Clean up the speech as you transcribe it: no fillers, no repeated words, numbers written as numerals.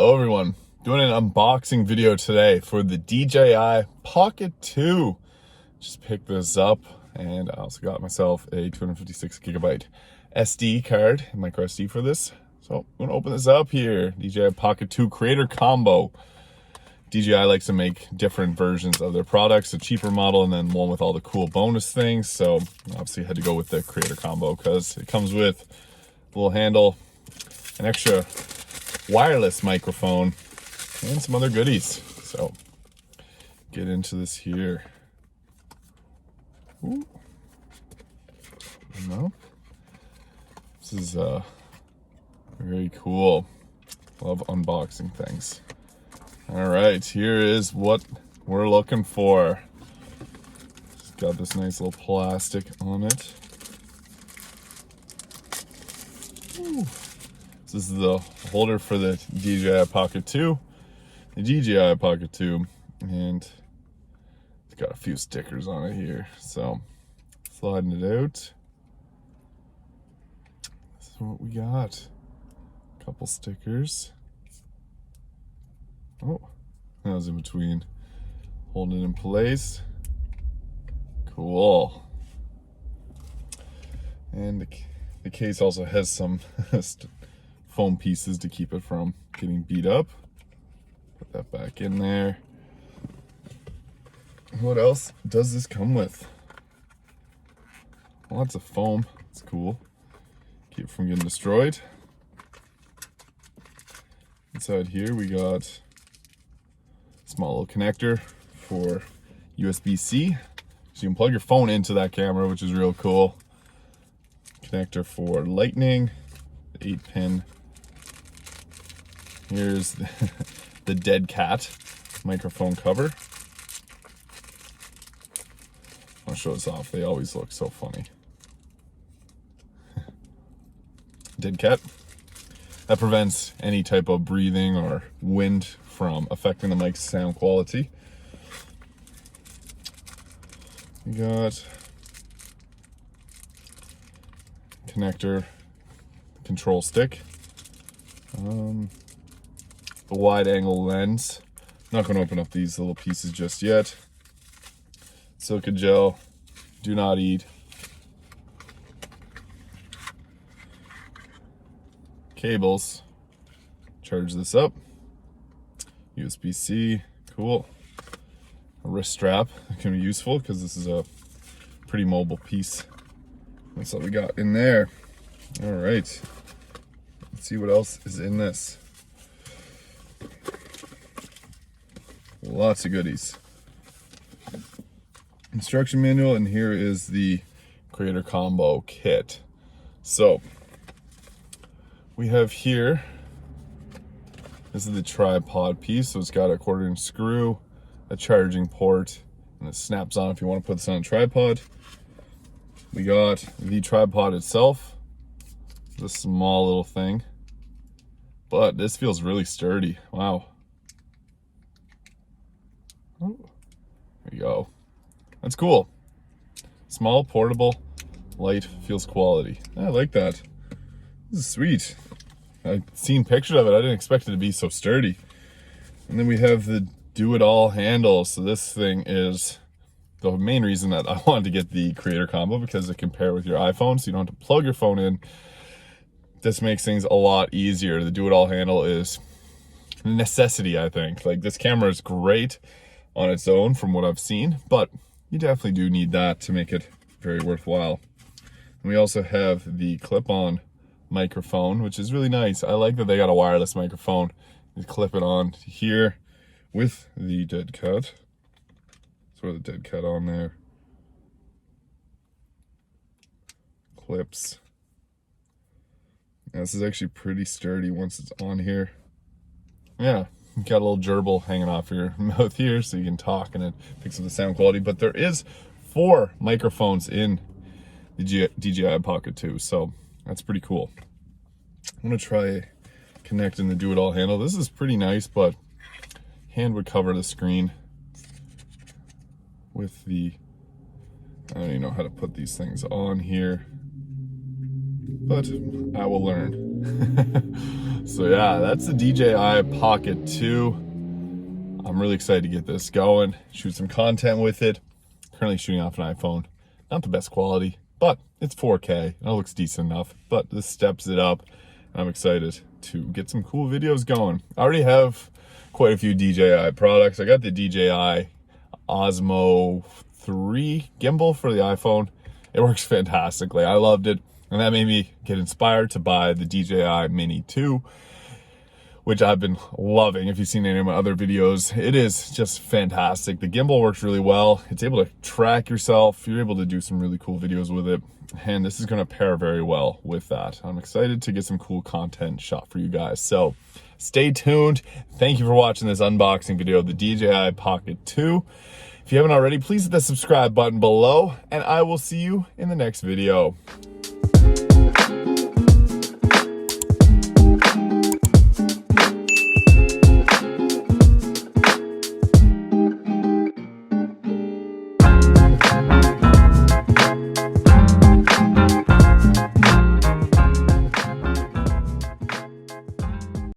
Hello everyone, doing an unboxing video today for the DJI Pocket 2. Just picked this up and I also got myself a 256 gigabyte SD card, micro SD for this. So I'm gonna open this up here. DJI Pocket 2 Creator Combo. DJI likes to make different versions of their products, a cheaper model and then one with all the cool bonus things. So obviously I had to go with the Creator Combo because it comes with a little handle, an extra wireless microphone, and some other goodies. So get into this here. Ooh. No. This is very cool. Love unboxing things. All right, here is what we're looking for. It's got this nice little plastic on it. Ooh. This is the holder for the DJI Pocket 2, the DJI Pocket 2, and it's got a few stickers on it here. So, sliding it out. This is what we got. A couple stickers. Oh, that was in between. Holding it in place. Cool. And the case also has some foam pieces to keep it from getting beat up. Put that back in there. What else does this come with? Lots of foam. It's cool. Keep it from getting destroyed. Inside here we got a small little connector for USB-C. So you can plug your phone into that camera, which is real cool. Connector for lightning, 8-pin. Here's the dead cat microphone cover. I'll show this off. They always look so funny. Dead cat. That prevents any type of breathing or wind from affecting the mic's sound quality. We got connector, control stick. The wide angle lens. Not going to open up these little pieces just yet. Silica gel, do not eat. Cables, charge this up. USB-C, cool. A wrist strap, it can be useful because this is a pretty mobile piece. That's what we got in there. All right, let's see what else is in this. Lots of goodies. Instruction manual, and here is the Creator Combo kit. So we have here, this is the tripod piece. So it's got a 1/4-inch screw, a charging port, and it snaps on if you want to put this on a tripod. We got the tripod itself, this small little thing, but this feels really sturdy. Wow. Oh, there you go. That's cool. Small, portable, light, feels quality. I like that. This is sweet. I've seen pictures of it. I didn't expect it to be so sturdy. And then we have the do-it-all handle. So this thing is the main reason that I wanted to get the Creator Combo, because it can pair with your iPhone, so you don't have to plug your phone in. This makes things a lot easier. The do-it-all handle is a necessity, I think. Like, this camera is great on its own from what I've seen, but you definitely do need that to make it very worthwhile. And we also have the clip-on microphone, which is really nice. I like that they got a wireless microphone. You clip it on here with the dead cat. Throw the dead cat on there. Clips. Now, this is actually pretty sturdy once it's on here. Yeah, you got a little gerbil hanging off your mouth here so you can talk and it picks up the sound quality. But there is 4 microphones in the DJI Pocket 2, so that's pretty cool. I'm gonna try connecting the do-it-all handle. This is pretty nice, but hand would cover the screen with the, I don't even know how to put these things on here, but I will learn. So yeah, that's the DJI Pocket 2. I'm really excited to get this going, shoot some content with it. Currently shooting off an iPhone. Not the best quality, but it's 4K. It looks decent enough, but this steps it up. I'm excited to get some cool videos going. I already have quite a few DJI products. I got the DJI Osmo 3 gimbal for the iPhone. It works fantastically. I loved it. And that made me get inspired to buy the DJI Mini 2, which I've been loving. If you've seen any of my other videos, it is just fantastic. The gimbal works really well. It's able to track yourself. You're able to do some really cool videos with it. And this is going to pair very well with that. I'm excited to get some cool content shot for you guys. So stay tuned. Thank you for watching this unboxing video of the DJI Pocket 2. If you haven't already, please hit the subscribe button below, and I will see you in the next video.